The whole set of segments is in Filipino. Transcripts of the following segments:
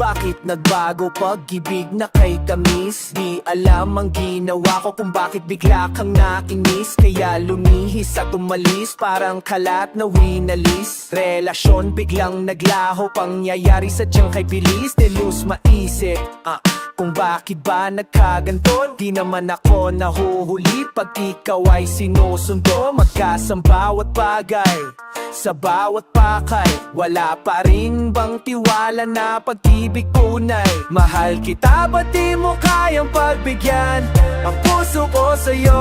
Bakit nagbago pag-ibig na kay tamis? Di alam ang ginawa ko kung bakit bigla kang nakinis. Kaya lumihis at umalis, parang kalat na winalis. Relasyon biglang naglaho, pangyayari sadyang kay bilis. De lose maisip, kung bakit ba nagkaganto? Di naman ako nahuhuli pag ikaw ay sinusundo. Magkasang bawat bagay, sa bawat pakay. Wala pa rin bang tiwala na pag-ibig tunay? Mahal kita, ba't di mo kayang pagbigyan ang puso ko sa'yo?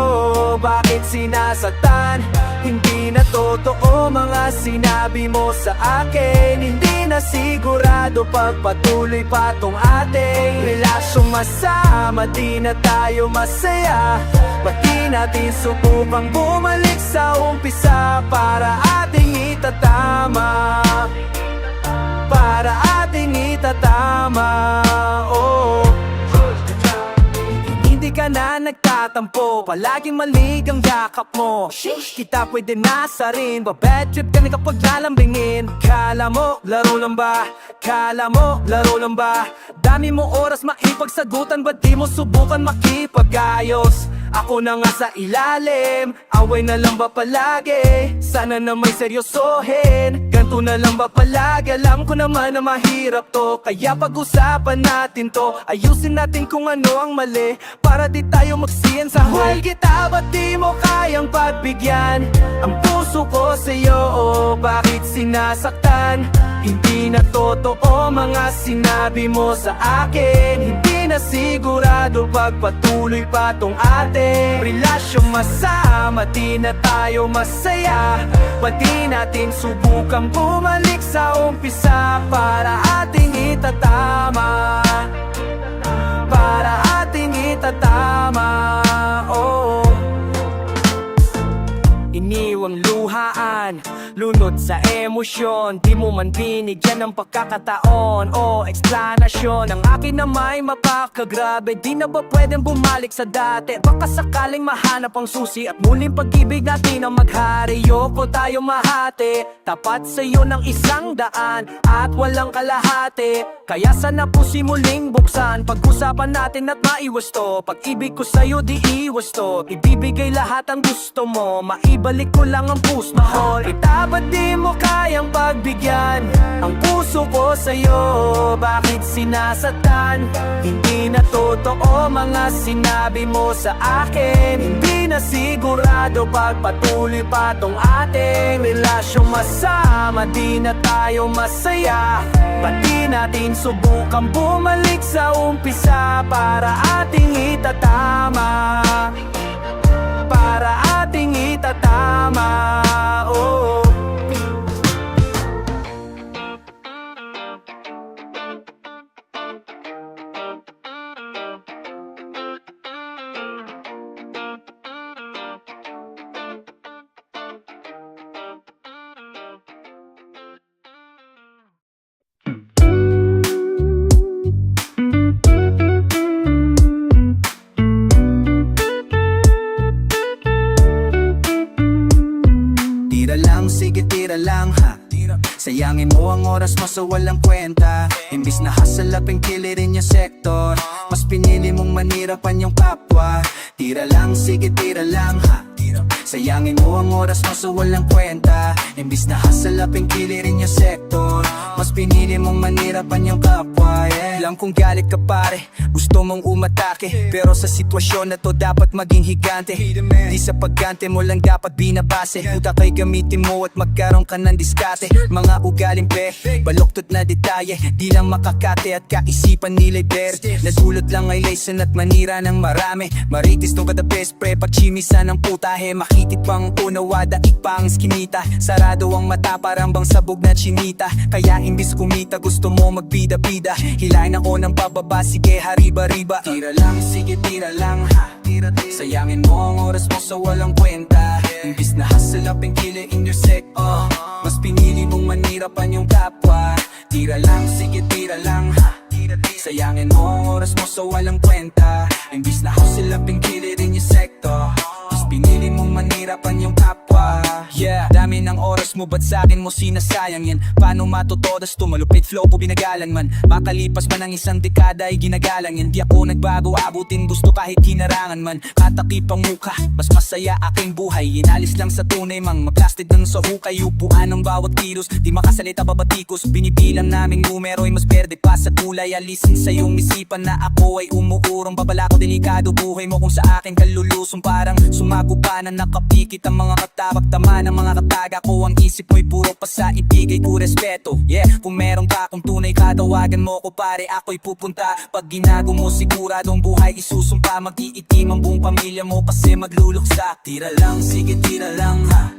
Bakit sinasaktan? Hindi na totoo mga sinabi mo sa akin. Hindi na sigurado pagpatuloy pa tong ating relasyong masama. Di na tayo masaya. Ba't di natin subukang bumalik sa umpisa para ating itatama? Para ating itatama, oh. Hindi ka na nagtatampo, palaging malig ang yakap mo. Kita pwede nasa rin, ba-bad trip ka na kapag lalambingin. Kala mo, laro lang ba? Kala mo, laro lang ba? Dami mo oras maipagsagutan, ba't di mo subukan makipag-ayos? Ako na nga sa ilalim, away na lang ba palagi? Sana na may seryosohin, ganto na lang ba palagi? Alam ko naman na mahirap to, kaya pag-usapan natin to. Ayusin natin kung ano ang mali, para di tayo magsiyan sa huli. Mahal kita, ba't di mo kayang pagbigyan ang puso ko sa'yo? Oh, bakit sinasaktan? Hindi na totoo mga sinabi mo sa akin. Hindi na sigurado pagpatuloy pa tong ating relasyong masama. Di na tayo masaya. Ba't di natin subukang bumalik sa umpisa para ating itatama? Para ating itatama, oh. Iniwang luhaan, lunod sa emosyon. Di mo man binigyan ng pagkakataon o eksplanasyon. Ang akin na may mapakagrabe, di na ba pwedeng bumalik sa dati? Baka sakaling mahanap ang susi at muling pag-ibig natin ang maghari. Yoko tayo mahati, tapat sa'yo ng 100 at walang kalahati. Kaya sana po simuling buksan, pag-usapan natin at maiwas to. Pag-ibig ko sa'yo di iwas to, ibibigay lahat ang gusto mo, maibalik ko lang ang puso. Mahal kita, ba't di mo kayang pagbigyan ang puso ko sa'yo? Bakit sinasaktan? Hindi na totoo mga sinabi mo sa akin. Hindi na sigurado pagpatuloy pa tong ating relasyong masama. Di na tayo masaya. Ba't di natin subukan bumalik sa umpisa para ating itatama? Para ating itatama, oh. Sige tira lang ha, sayangin mo ang oras mo sa walang kwenta. Imbis na hasalapin kilirin yung sektor, mas pinili mong manirapan yung kapwa. Tira lang, sige tira lang ha, sayangin mo ang oras mo sa walang kwenta. Imbis na hasalapin kilirin yung sektor, mas pinili mong manirapan yung kapwa, yeah. Alam kong galit ka pare, gusto mong umatake, pero sa sitwasyon na to dapat maging higante. Di sa paggante mo lang dapat binabase, utak ay gamitin mo at magkaroon ka ng diskate. Mga ugaling pe, baluktot na detalye, di lang makakate at kaisipan nila'y berde. Nadulot lang ay lesson at manira ng marami. Maritis nung kada best pre, pagchimisan ng putahe. Makikit pang unawa, daig pa ang skinita. Sarado ang mata parang bang sabog na chinita. Kaya imbis kumita gusto mo magbida-bida. Hilahin ako ng pababa, sige hariba-riba. Tira lang, sige tira lang ha, sayangin mo ang oras mo sa walang kwenta. Imbis na hasalapin kili in your sec, mas pinili mong manirapan yung kapwa. Tira lang, sige tira lang ha, sayangin mo ang oras mo sa walang kwenta. Imbis na hasalapin kili in your sector, mas pinili mong manirapan yung kapwa. Yeah, dami na ang oras mo, ba't sa'kin mo sinasayang yan? Paano matutodas to, malupit flow po binagalan man. Makalipas man ang isang dekada ay ginagalang yan. Di ako nagbago, abutin gusto kahit hinarangan man. Katakip ang mukha, mas masaya aking buhay. Inalis lang sa tunay, mang maplasted ng sa hukay. Upuan ng bawat kilos, di makasalita babatikos. Binibilang naming numero ay mas berde pa sa kulay. Alisin sa iyong isipan na ako ay umuurong. Babala ko delikado buhay mo kung sa akin kalulusong. Parang sumago pa na nakapikit ang mga katabak. Tama ng mga kataga ko, ang isip mo'y puro pa sa ibigay ko respeto. Yeah, kung meron ka kung tunay katawagan mo ko pare, ako'y pupunta. Pag ginago mo siguradong buhay isusumpa. Mag-iitim ang buong pamilya mo kasi magluluksa. Tira lang, sige tira lang ha.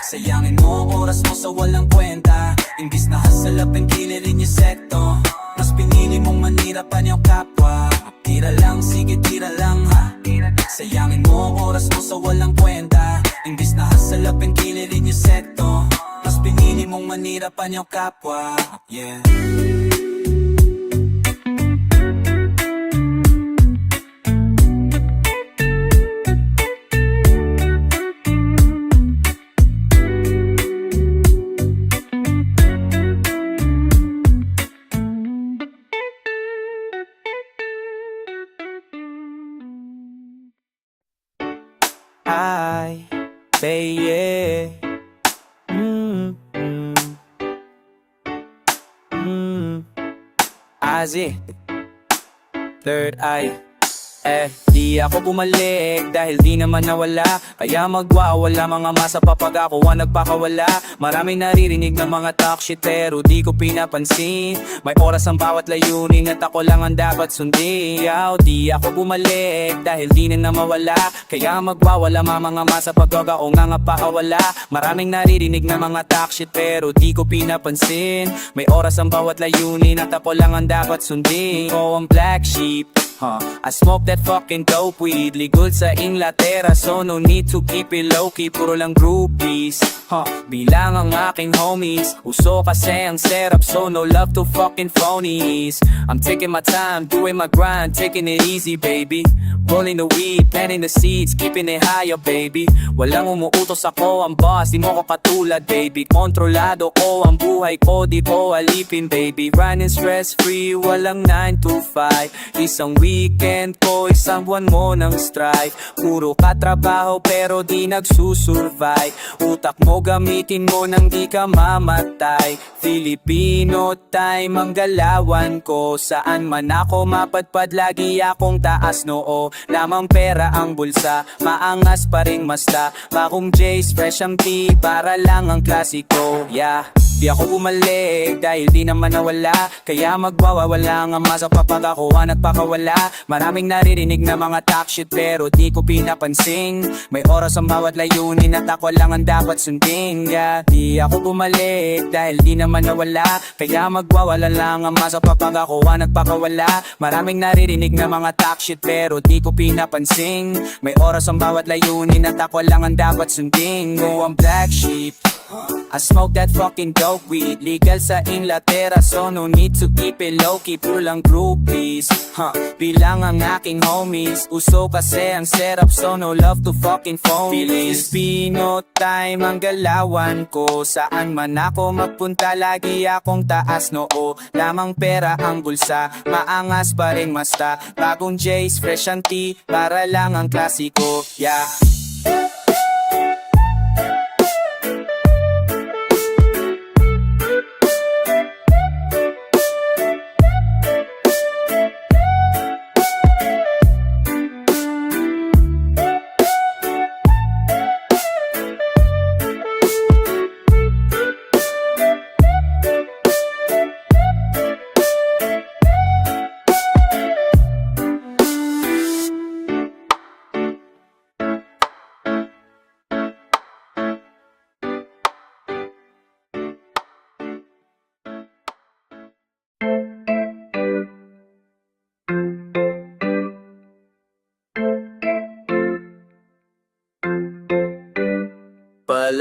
Sayangin mo oras mo sa walang kwenta. Imbis na hasalapin kilirin yung sekto, mas pinili mong manirapan yung kapwa. Tira lang, sige tira lang ha. Sayangin mo oras mo sa walang kwenta. Imbis na hasalapin kilirin yung sekto, mas pinili mong manirapan yung kapwa. Yeah. I say yeah. Azi, third eye. Di ako bumalik dahil di naman nawala. Kaya magwawala mga masa papag ako ang nagpakawala. Maraming naririnig ng mga talk shit pero di ko pinapansin. May oras ang bawat layunin at ako lang ang dapat sundin. Di ako bumalik dahil di na mawala. Kaya magwawala mga masa papag ako nga pakawala. Maraming naririnig ng mga talk shit pero di ko pinapansin. May oras ang bawat layunin at ako lang ang dapat sundin. Ko ang black sheep. I smoke that fucking dope weed. Ligod sa Inglaterra so no need to keep it low-key. Puro lang groupies bilang ang aking homies. Uso kasi ang serap so no love to fucking phonies. I'm taking my time, doing my grind, taking it easy baby. Rolling the weed, planting the seeds, keeping it higher baby. Walang umuutos ako, ang boss, di mo ko katulad baby. Kontrolado ko ang buhay ko, di ko alipin baby. Running stress free, walang 9 to 5. Isang weekend ko, isang buwan mo ng strife. Puro katrabaho pero di nagsusurvive. Utak mo gamitin mo nang di ka mamatay. Filipino time ang galawan ko. Saan man ako mapadpad, lagi akong taas noo. Lamang pera ang bulsa, maangas pa ring masta. Bagong J's, fresh ang tea, para lang ang klasiko. Yeah, di ako bumalik dahil di naman nawala. Kaya magwawala nga masa papag ako ang nagpakawala. Maraming naririnig na mga talk shit pero di ko pinapansin. May oras ang bawat layunin at ako lang ang dapat sundin. Yeah, di ako bumalik dahil di naman nawala. Kaya magwawala lang ang masa papag ako ang nagpakawala. Maraming naririnig na mga talk shit pero di ko pinapansin. May oras ang bawat layunin at ako lang ang dapat sundin. Go ang black sheep. I smoke that fucking dope weed. Legal sa Inglaterra so no need to keep it low-key. Puro lang groupies bilang ang aking homies. Uso kasi ang serap so no love to fucking phonies. Filipino time ang galawan ko. Saan man ako magpunta lagi akong taas noo. Lamang pera ang bulsa, maangas pa ring masta. Bagong J's, fresh ang tea, para lang ang klasiko. Yeah.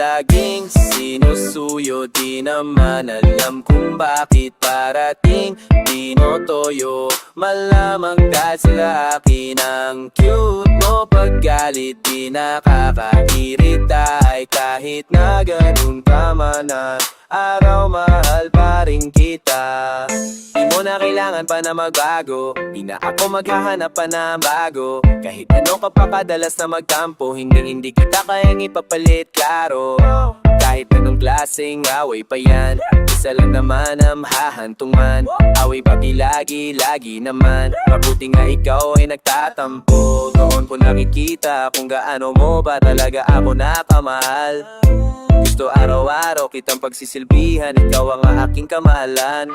Palaging sinusuyo, di naman alam kung bakit parating tinotoyo. Malamang dahil sa akin ang cute mo. Paggalit di nakakairita, ay kahit na ganun ka man na araw, mahal pa rin kita. Di mo na kailangan pa na magbago, di na ako maghahanap pa na bago. Kahit ano ka pa kadalas na magtampo, hindi kita kayang ipapalit, klaro. Kahit anong klaseng away pa yan, isa lang naman ang hahantungan. Away pati lagi naman, mabuti nga ikaw ay nagtatampo. Doon ko nakikita kung gaano mo ba talaga ako nakamahal. Gusto araw-araw kitang pagsisilbihan, ikaw ang aking kamahalan.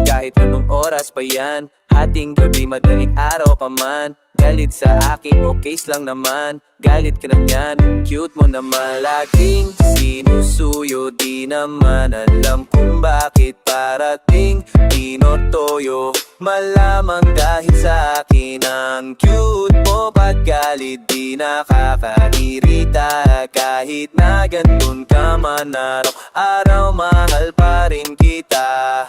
Kahit anong oras pa yan, hating gabi, madaling araw pa man. Galit sa akin, okays lang naman. Galit ka na yan, cute mo naman. Laging sinusuyo, di naman alam kung bakit parating tinotoyo. Malamang dahil sa akin ang cute mo. Paggalit di nakakairita, kahit na ganun ka man araw-araw, mahal pa rin kita.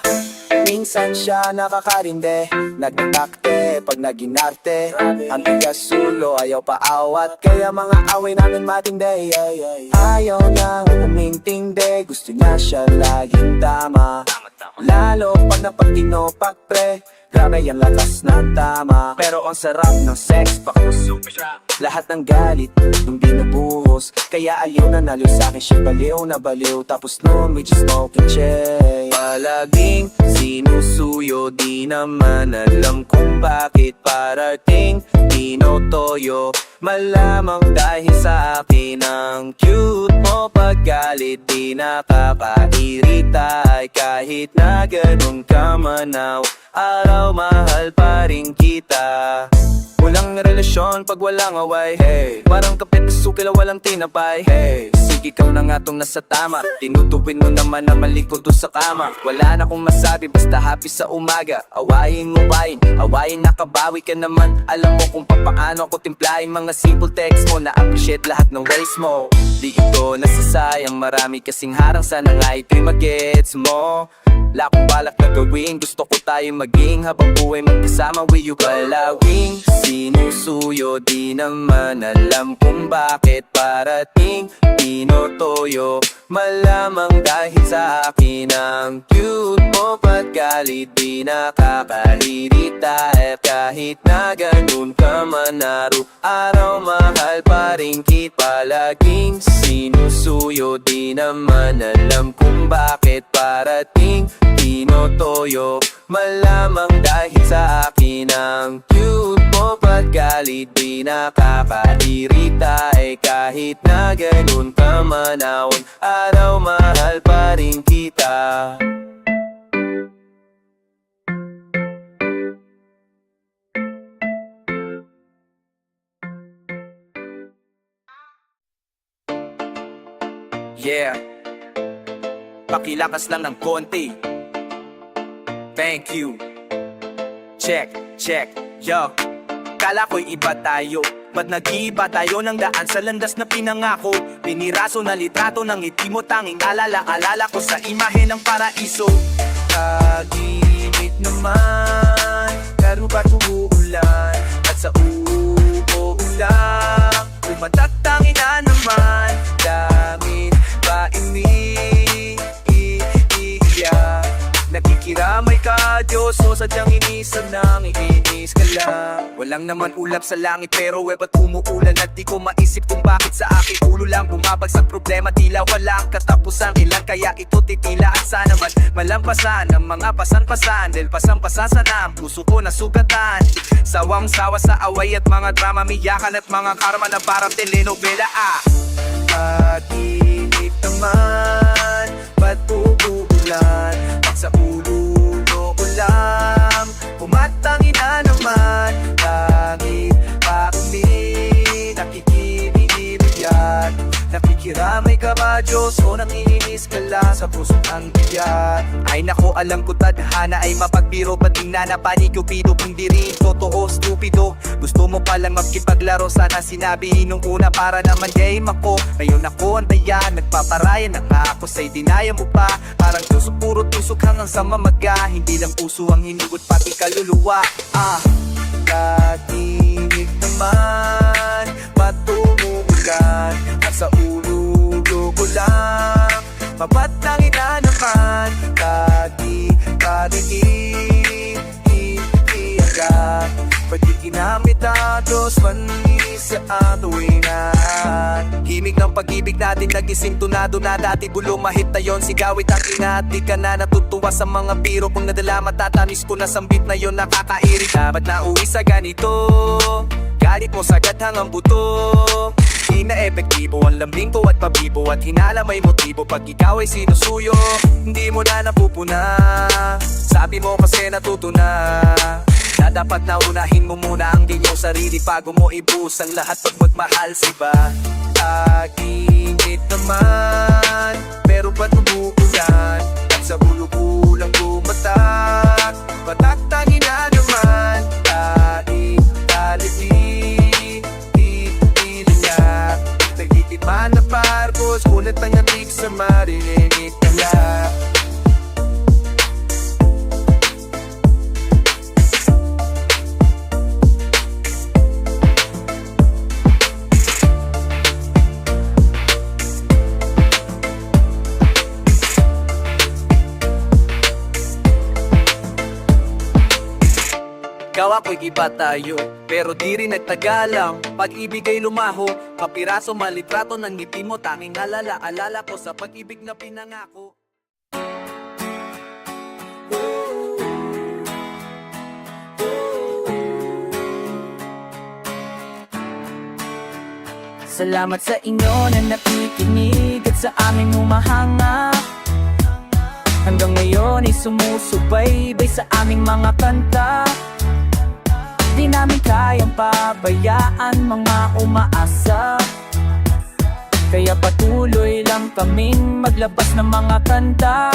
Minsan siya nakakarinde, nagtatakte pag naginarte. Ang tigas sulo, ayaw paawat, kaya mga away namin matindi. Ayaw nang umintindi, gusto niya siya laging tama. Lalo pag napagtinopak pre, grabe ang lakas ng tama. Pero ang sarap ng sex, lahat ng galit nung binubuhos. Kaya ayaw na nalo sa'kin, siya baliw na baliw. Tapos noon we just smoking chain. Palaging sinusuyo, di naman alam kung bakit parating tinotoyo. Malamang dahil sa akin ang cute mo. Paggalit di nakakairita, ay kahit na ganun ka manaw, araw, mahal pa rin kita. Walang relasyon pag walang away, hey. Parang kapit na sukila, walang tinapay, hey. Sige, ikaw na nga tong nasa tama. Tinutuwin mo naman na malikod doon sa kama. Wala na akong masabi, basta happy sa umaga. Awayin mo bayin, awayin nakabawi ka naman. Alam mo kung paano ako timplahin mga simple text mo. Na-appreciate lahat ng ways mo. Di ito nasasayang, marami kasing harang, sana nga ito'y magets mo. Wala akong balak na gawin, gusto ko tayong maging habang buhay magkasama with you. Palaging sinusuyo, di naman alam kung bakit parating tinotoyo. Malamang dahil sa akin ang cute mo. Paggalit di nakakairita, kahit na ganun ka man araw-araw, mahal pa rin kita. Palaging sinusuyo, di naman alam kung bakit parating tinotoyo. Malamang dahil sa akin ang cute mo. Paggalit di nakakairita, kahit na ganun ka manawon, araw, mahal pa rin kita. Yeah, pakilakas lang ng konti. Thank you. Check, yo. Kala ko'y iba tayo, ba't nag-iiba tayo ng daan sa landas na pinangako? Piniraso na litrato ng ngiti mo, tanging alala ko sa imahe ng paraiso. Kaginit naman, pero ba't umuulan? At sa uuulan, umatatangin na naman. Langit ba iniiyak? Nakikiramay ka, Diyos, o sadyang inisan nang iinis ka lang. Walang naman ulap sa langit, pero ba't umuulan? At di ko maisip kung bakit sa aking ulo lang bumabagsak problema. Tila walang katapusan, kailan kaya ito titila? At sana man malampasan ang mga pasan-pasan, dahil pasan-pasan na ang puso ko na sugatan. Sawang-sawa sa away at mga drama, miyakan at mga karma na parang telenovela. Pag-inip naman, ba't uuulan? Pag sa ulo ko lang, pumatangin na naman. Langit pa kami, nakikinig yan. Nakikiramay ka ba, Diyos, o nanginis ka lang? sa puso ang bigat. Ay nako, alam ko tadhana ay mapagbiro, pating nanapani Cupido, hindi rin totoo, stupido. Gusto mo palang makipaglaro, sana sinabi nung una para naman game ako. Ngayon ako ang daya, nagpaparaya na nga ako sa'y dinaya mo pa. Parang tusok, puro tusok hanggang sa mamaga. Hindi lang puso ang hinigot, pati kaluluwa. Kakinig naman, matumuulan. At sa ulo ko lang, mapatangin na naman. Iiyaga, pati kinamitados manili sa atuwinan. Himig ng pag-ibig natin nagising tunado na. Dati bulong mahit na yon, sigawit ang ingat. Di ka na natutuwa sa mga biro, kung nadala matatamis ko na sambit na yon. Nakakairit, ba't nauwi sa ganito? Galit mo sagad hanggang buto. Di na epektibo ang lambing ko at pabibo, at hinala may motibo pag ikaw ay sinusuyo. Hindi mo na napupuna, sabi mo kasi natuto na dapat na unahin mo muna ang inyong sarili bago mo ibus ang lahat pag magmahal si ba. Aginit naman, pero ba't umuulan? At sa ulo-ulang bumatak, pataktangin na naman. Nagtitipan na parkos, ulit ang amig sa marinig kaya. Ikaw ako'y iba tayo, pero di rin nagtagalang. Pag-ibig ay lumaho, kapiraso malitrato ng ngiti mo. Tanging alala ko sa pag-ibig na pinangako. Salamat sa inyo na nakikinig at sa aming humahanga. Hanggang ngayon ay sumusubaybay sa aming mga kanta. Di namin kayang pabayaan mga umaasa, kaya patuloy lang kaming maglabas ng mga kanta.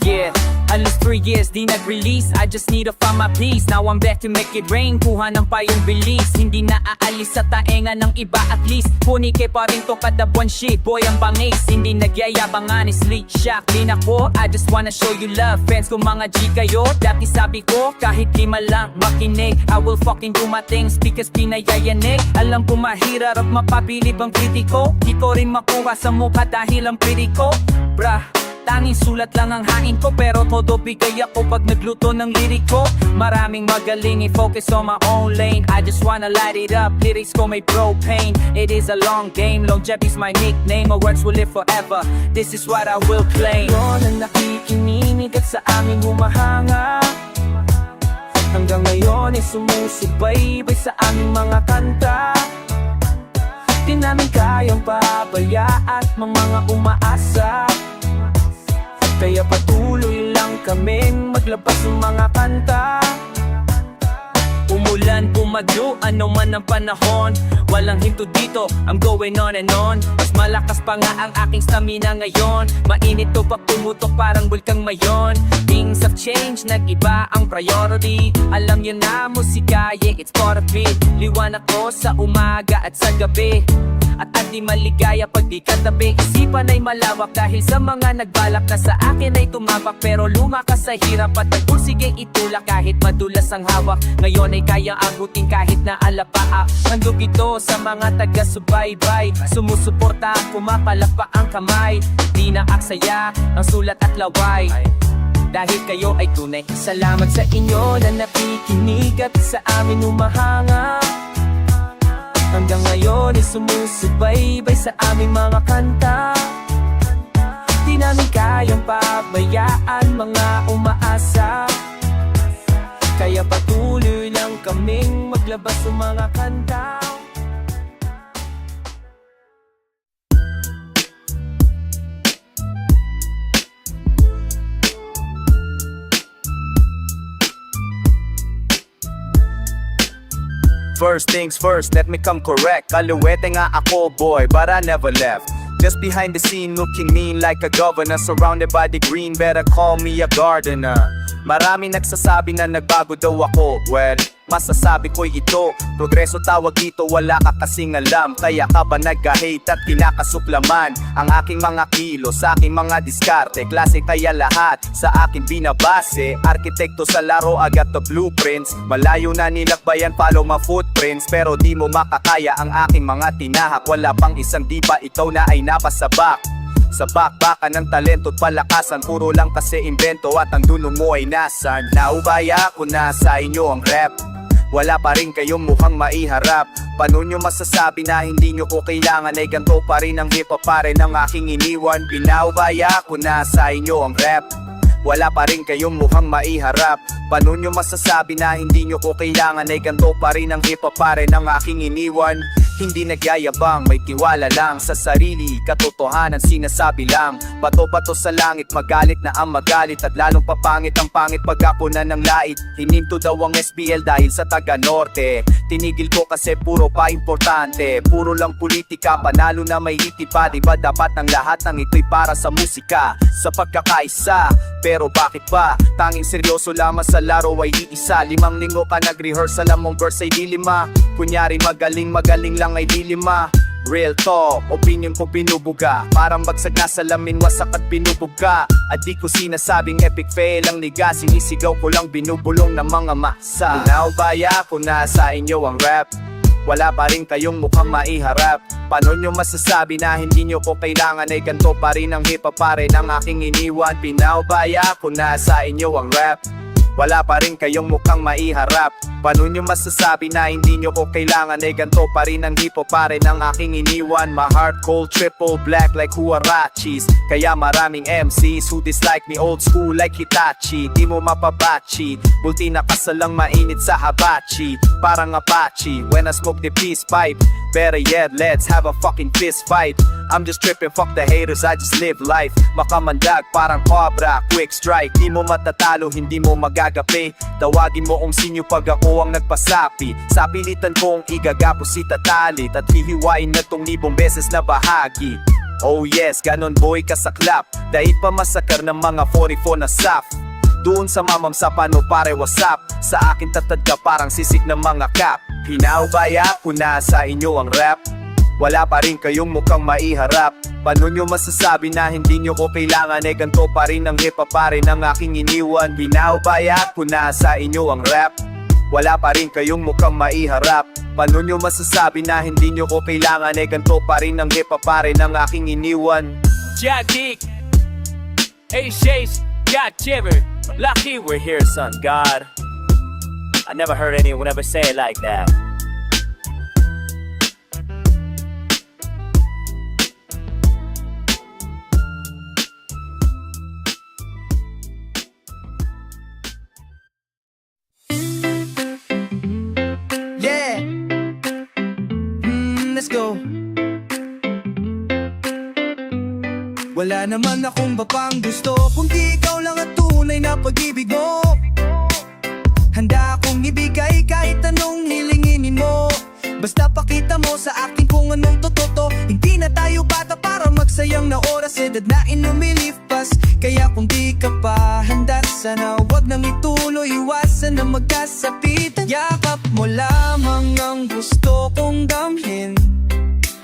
Yeah, halos 3 years di nag-release, I just need to find my peace. Now I'm back to make it rain, kuha ng payong bilis. Hindi na aalis sa taenga ng iba at least. Punike pa rin to kada buwan, shit boy ang bangis. Hindi nagyayabang honestly, shock din ako. I just wanna show you love, fans ko mga G kayo. Dati sabi ko, kahit lima lang makinig, I will fucking do my things because pinayayanig. Alam ko mahirap mapabilib ang kritiko, di ko rin makuha sa mukha dahil ang pretty ko. Brah, tanging sulat lang ang hain ko, pero todo bigay ako pag nagluto ng liriko. Maraming magaling, i-focus on my own lane. I just wanna light it up, lyrics ko may propane. It is a long game, longevity's my nickname. My words will live forever, this is what I will claim. Yun ang nakikinig at sa aming humahanga. Hanggang ngayon ay sumusubaybay sa aming mga kanta. Di namin kayang pabayaan mga umaasa, kaya patuloy lang kaming maglabas ng mga kanta. Umulan, bumagyo, ano man ang panahon, walang hinto dito, I'm going on and on. Mas malakas pa nga ang aking stamina ngayon. Mainit to pag tumutok parang bulkang mayon. Things have changed, nag-iba ang priority. Alam nyo na musika, yeah, it's part of it. Liwanag ko sa umaga at sa gabi, at di maligaya pag di katabi. Isipan ay malawak dahil sa mga nagbalak na sa akin ay tumabak. Pero lumakas sa hirap at nagpursige itulak kahit madulas ang hawak. Ngayon ay kayang agutin kahit na alapaa. Handog ito sa mga taga-subaybay, sumusuporta, pumapalakpak ang kamay. Di na aksaya ang sulat at laway, dahil kayo ay tunay. Salamat sa inyo na nakikinig at sa amin humahanga. Hanggang ngayon ay sumusubaybay sa aming mga kanta. Di namin kayang pabayaan mga umaasa, kaya patuloy lang kaming maglabas ng mga kanta. First things first, let me come correct. Kaluwete nga ako boy, but I never left. Just behind the scene looking mean like a governor, surrounded by the green, better call me a gardener. Marami nagsasabi na nagbago daw ako. Well, masasabi ko'y ito, progreso tawag dito, wala ka kasing alam. Kaya ka ba nag-hate at kinakasuplaman ang aking mga kilo, sa aking mga diskarte, klase kaya lahat sa akin binabase. Arkitekto sa laro, I got the blueprints. Malayo na nilakbayan, follow my footprints. Pero di mo makakaya ang aking mga tinahak. Wala pang isang diba, ikaw na ay napasabak sa bakbakan ng talento at palakasan. Puro lang kasi invento at ang dulo mo ay nasan. Naubaya ko na sa inyo ang rap, wala pa rin kayong mukhang maiharap. Paano nyo masasabi na hindi nyo ko kailangan, ay ganito pa rin ang hip hop pa rin ang aking iniwan. Pinaubaya ko na sa inyo ang rap, wala pa rin kayong mukhang maiharap. Paano nyo masasabi na hindi nyo ko kailangan, ay ganito pa rin ang hip hop pa rin ang aking iniwan. Hindi nagyayabang, may tiwala lang sa sarili, katotohanan sinasabi lang. Bato-bato sa langit, magalit na ang magalit, at lalong papangit ang pangit pag ako na ng lait. Hininto daw ang SBL dahil sa taga Norte, tinigil ko kasi puro pa importante. Puro lang politika, panalo na may itipa. Diba dapat ang lahat ng ito'y para sa musika, sa pagkakaisa? Pero bakit ba tanging seryoso lamang sa laro ay iisa? 5 linggo ka nag-rehearse, alam mong verse ay di 5. Kunyari magaling lang ay di 5. Real talk, opinion ko binubuga, parang bagsag na salamin, wasak at binubuga. At di ko sinasabing epic fail ang liga, sinisigaw ko lang binubulong ng mga masa. Pinaubaya ko na sa inyo ang rap, wala pa rin kayong mukhang maiharap. Paano nyo masasabi na hindi nyo ko kailangan, ay ganito pa rin ang hip hop pa rin ang aking iniwan. Pinaubaya ko na sa inyo ang rap, wala pa rin kayong mukhang maiharap. Paano nyo masasabi na hindi nyo ko kailangan, ay ganito pa rin ang hip hop pa rin ang aking iniwan. My heart cold, triple black like Huarachis, kaya maraming MCs who dislike me old school like Hitachi. Di mo mapabachi, bulti na kasalang mainit sa habachi, parang Apache when I smoke the peace pipe. Better yet, let's have a fucking fist fight. I'm just tripping, fuck the haters, I just live life. Makamandag parang cobra, quick strike. Di mo matatalo, hindi mo magagapi. Tawagin mo kung sinyo pag ako ang nagpasapi. Sa pilitan kong igagapo si tatalit, at hihiwain na tong 1,000 beses na bahagi. Oh yes, ganon boy kasaklap, dahil pa masakar ng mga 44 na saf. Doon sa mamam sa pano pare wasap, sa akin tatad ka parang sisik ng mga kap. Pinaubaya ko na sa inyo ang rap, wala pa rin kayong mukhang maiharap. Paano nyo masasabi na hindi nyo ko kailangan, ay ganito pa rin ang hip hop pa rin ang aking iniwan. Pinaubaya ko na sa inyo ang rap, wala pa rin kayong mukhang maiharap. Paano nyo masasabi na hindi nyo ko kailangan, ay ganito pa rin ang hip hop pa rin ang aking iniwan. Jadik, hey Chase, God Jibber, lucky we're here, son. God, I never heard anyone ever say it like that. Yeah, let's go. Wala naman akong bapang gusto, kundi ikaw lang at tunay na pag-ibig mo. Handa akong ibigay kahit anong hilinginin mo, basta pakita mo sa akin kung anong totoo. Hindi na tayo bata para magsayang na oras, edad na inumilipas. Kaya kung di ka pa handa, sana wag nang ituloy, iwasan na magkasapitan. Yakap mo lamang ang gusto kong damhin,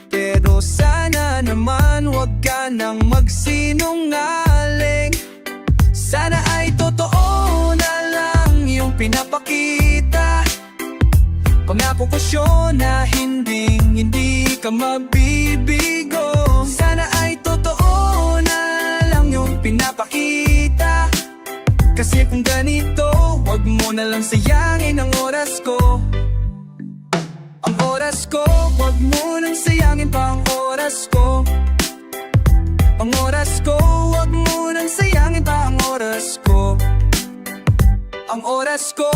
pero sana naman wag ka nang magsinungaling. Sana ay totoo na lang yung pinapakita. Pangako ko siya na hindi ka mabibigo. Sana ay totoo na lang yung pinapakita. Kasi kung ganito, wag mo na lang sayangin ang oras ko. Ang oras ko, wag mo nang sayangin pa ang oras ko. Ang oras ko, wag mo nang sayangin pa ang oras ko. Ang oras ko,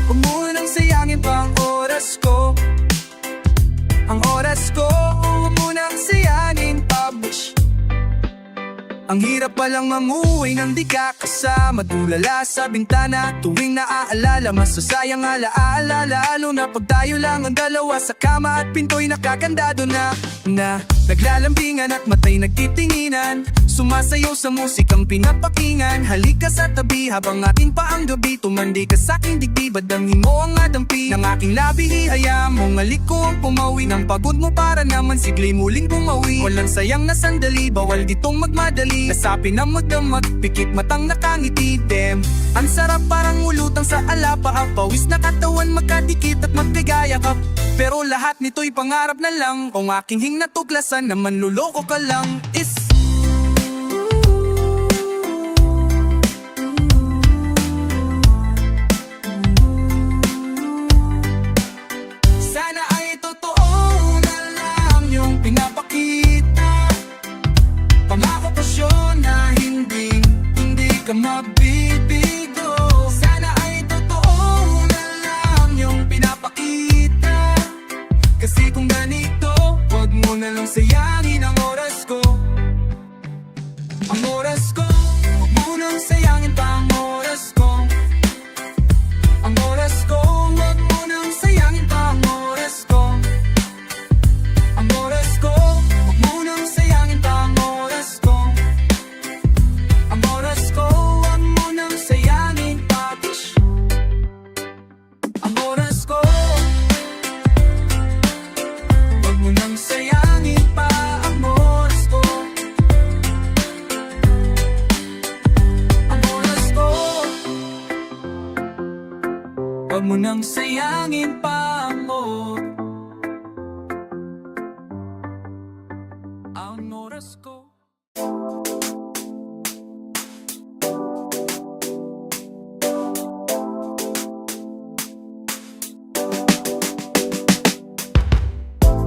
wag mo nang sayangin pa ang oras ko. Ang oras ko, wag mo nang sayangin pa, bush. Ang hirap palang mamuhay nang di ka kasama. Tulala sa bintana tuwing naaalala. Masasayang alaala, lalo na pag tayo lang ang dalawa sa kama. At pinto'y nakakandado na naglalambingan at matay nagtitinginan. Sumasayaw sa musikang pinapakingan. Halika sa tabi habang atin pa ang gabi. Tumandi ka sa aking digdib, damhin mo ang adampi ng aking labi. Ihayaan mong aliko ang pumawi ng pagod mo para naman sigli muling bumawi. Walang sayang na sandali, bawal ditong magmadali. Nasapin ang magdamag, pikit matang nakangiti. Dem, ang sarap parang ulutang sa alapa. Pawis na katawan magkadikit at magkagayakap. Pero lahat nito'y pangarap na lang. Kung aking natuklasan na manluloko ka lang is sana ay totoo na lang yung pinapakita. Pangako pa siya na hindi ka mabibigo. Sana ay totoo na lang yung pinapakita. Kasi kung ganito, wag mo na lang sayangin ang oras ko. Ang oras ko, wag mo nang sayangin pa ang oras ko. Ang oras ko, wag mo nang sayangin pa ang oras ko. Ang oras ko, wag mo nang sayangin pa ang oras ko. Ang oras ko, wag mo nang sayangin pa, bish. Ang oras ko, wag mo nang sayangin pa ang oras ko. Ang oras ko, wag mo nang sayangin pa ang oras ko.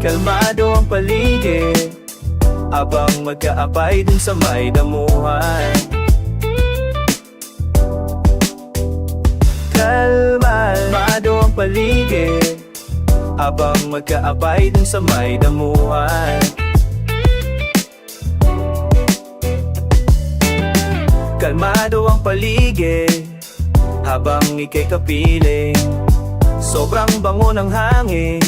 Kalmado ang paligid habang magkaabay dun sa may damuhan. Kalmado ang paligid habang magkaabay dun sa may damuhan. Kalmado ang paligid habang ika'y kapiling. Sobrang bango ng hangin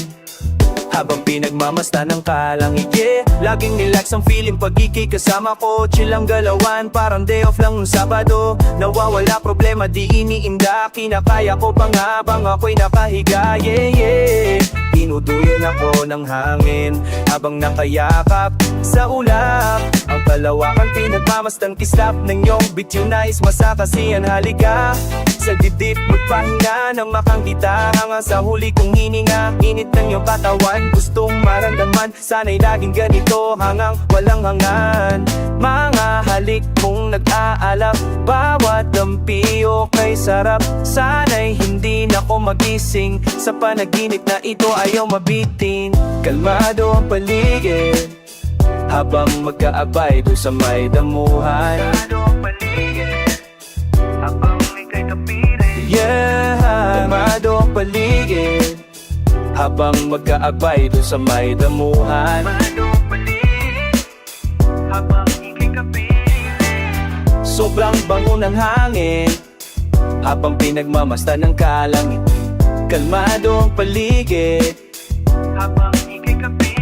habang pinagmamasdan ng kalangit, yeah. Laging relax ang feeling pag ika'y kasama ko. Chill ang galawan, parang day off lang nung Sabado. Nawawala problema, di iniinda. Kinakaya ko pang habang ako'y nakahiga, yeah, yeah. Inuduyan ako ng hangin habang nakayakap sa ulap. Ang kalawakan pinagmamasdan, kislap ng iyong bituin nice. Masakasiyan, halika sa dibdib, magpahinga ng makangkita. Hanggang sa huli kong hininga, init ng iyong katawan. Gustong maramdaman, sana'y laging ganito hanggang walang hangan. Mga halik mong nag-aalap, bawat lampiyo kay sarap. Sana'y hindi na ko magising sa panaginip na ito, ayaw mabitin. Kalmado ang paligid habang magkaabay doon sa may damuhan. Kalmado ang paligid habang ika'y kapiling, yeah. Kalmado ang paligid habang magkaabay doon sa may damuhan. Kalmado ang paligid habang ika'y kapiling. Sobrang bango ng hangin habang pinagmamasdan ng kalangit. Kalmado ang paligid habang ika'y kapiling.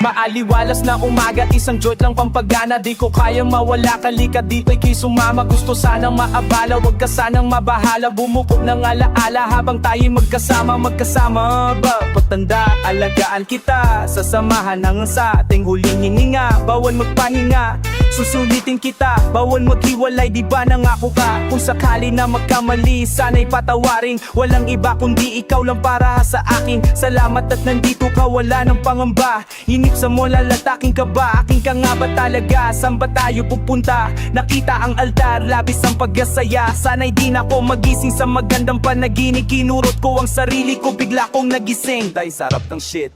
Maaliwalas na umaga, isang joint lang pampagana. Di ko kayang mawala, kalika dito'y kay sumama. Gusto sanang maabala, wag ka sanang mabahala. Bumukod ng alaala habang tayo'y magkasama. Magkasama ba? Patanda, alagaan kita. Sasamahan hanggang sa ating huling hininga. Bawal magpahinga, susulitin kita. Bawal maghiwalay, di ba nangako ka? Kung sakali na magkamali, sana'y patawarin. Walang iba kundi ikaw lang para sa akin. Salamat at nandito ka, wala ng pangamba. Sa mo lalataking ka ba? Aking ka nga ba talaga? Saan ba tayo pupunta? Nakita ang altar, labis ang pagkasaya. Sana'y di na ko magising sa magandang panaginip. Kinurot ko ang sarili ko, bigla kong nagising. Dahil sarap ng shit.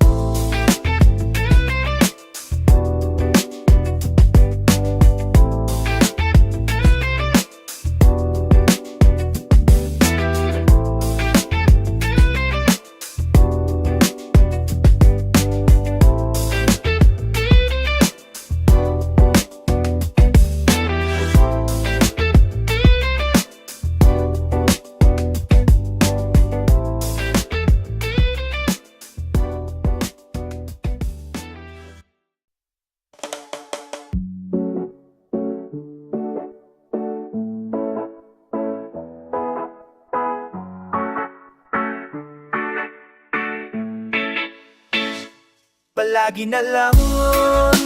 Palagi na lang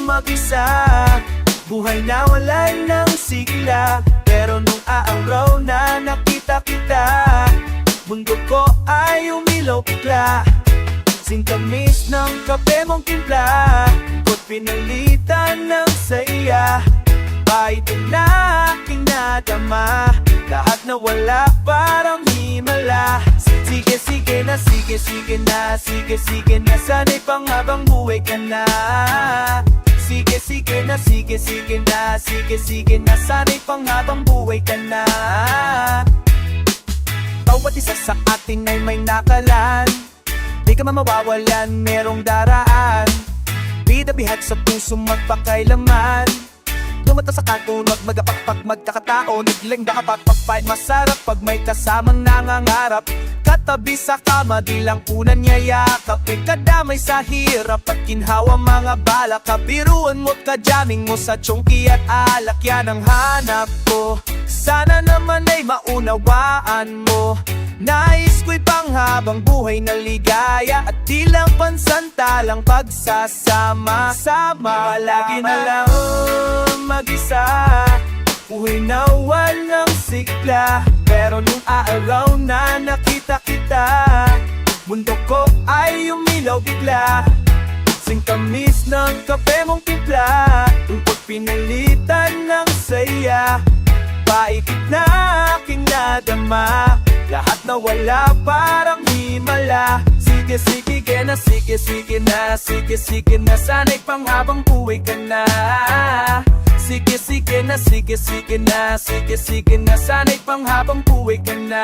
mag-isa, buhay na wala ng sigla. Pero nung araw na nakita kita, mundo ko ay umilaw bigla. Singkamis ng kape mong timpla, ko't pinalitan ng saya. Ito na aking nadama, lahat na wala parang himala. Sige, sige na, sige, sige na, sige, sige na, sana'y panghabang buhay ka na. Sige, sige na, sige, sige na, sige, sige na, sana'y panghabang buhay ka na. Bawat isa sa atin ay may nakalan, di ka mamawawalan, merong daraan. Bida-bihag sa puso magpakailaman, tumata sa kanto, magmagapakpak, magkakatao, naglang nakapagpagpay. Masarap pag may kasamang nangangarap, katabi sa kama, di lang unan niya yakap. Kadamay sa hirap at kinhawa mga balak, kabiruan mo't kajamming mo sa tsongki at alak. Yan ang hanap ko, sana naman ay maunawaan mo. Nais ko'y panghabang buhay na ligaya, at di lang pansantalang pagsasama-sama. Palagi na lang mag-isa, buhay na walang sigla. Pero nung araw na nakita kita, mundo ko ay umilaw bigla. Singkamis ng kape mong timpla, tungkol pinalitan ng saya. Paikit na aking nadama, lahat na wala parang himala. Sige, sige na, sige, sige na, sige, sige na, sana'y panghabang buhay ka na. Sige, sige na, sige, sige na, sige, sige na, sana'y panghabang buhay ka na.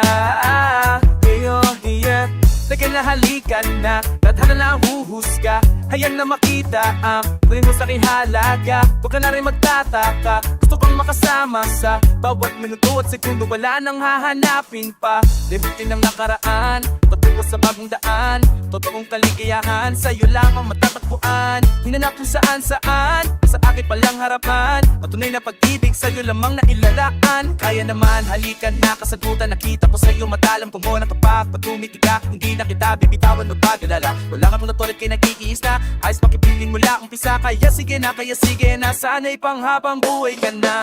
Iyo, iya, nagkanahalikan na, tadhana na huhusga. Hayang na makita ang rin mo sa aking halaga. Huwag ka na rin magtataka, gusto kang makasama sa bawat minuto at segundo. Wala nang hahanapin pa, limutin ang nakaraan, patungo sa bagong daan. Totoong kaligayahan, sa'yo lang ang matatagpuan. Hinanap kung saan saan, sa akin palang harapan. Patunay na pag-ibig, sa'yo lamang na ilalaan. Kaya naman, halikan na kasagutan. Nakita ko sa'yo matalam kung mo natapak. Pag tumitika, hindi na kita bibitawan magpagalala. Wala ka mong natulit kay nagkikiis na, ayos makipiling mula umpisa. Kaya sige na, sana'y panghabang buhay ka na.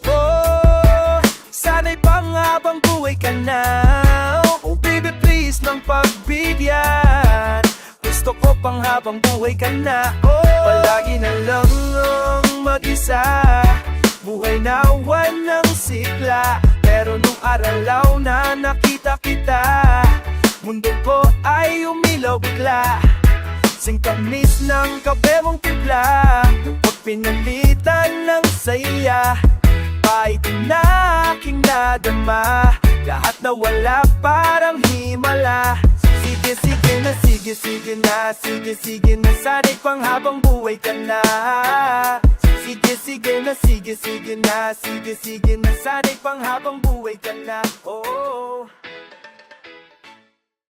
Oh, sana'y panghabang buhay ka na. Oh baby please ng pagbibigyan, gusto ko panghabang buhay ka na. Oh, palagi na lang mag-isa, buhay na walang sigla. Pero nung araw na nakita kita, mundo ko ay umilaw bigla. Singkamis ng kape mong timpla, pag pinalitan ng saya. Ito na aking nadama, lahat na wala parang himala. Sige, sige na, sige, sige na, sige, sige na, sana'y panghabang buhay ka na. Sige, sige na, sige, sige na, sige, sige na, sana'y panghabang buhay ka na. Oh.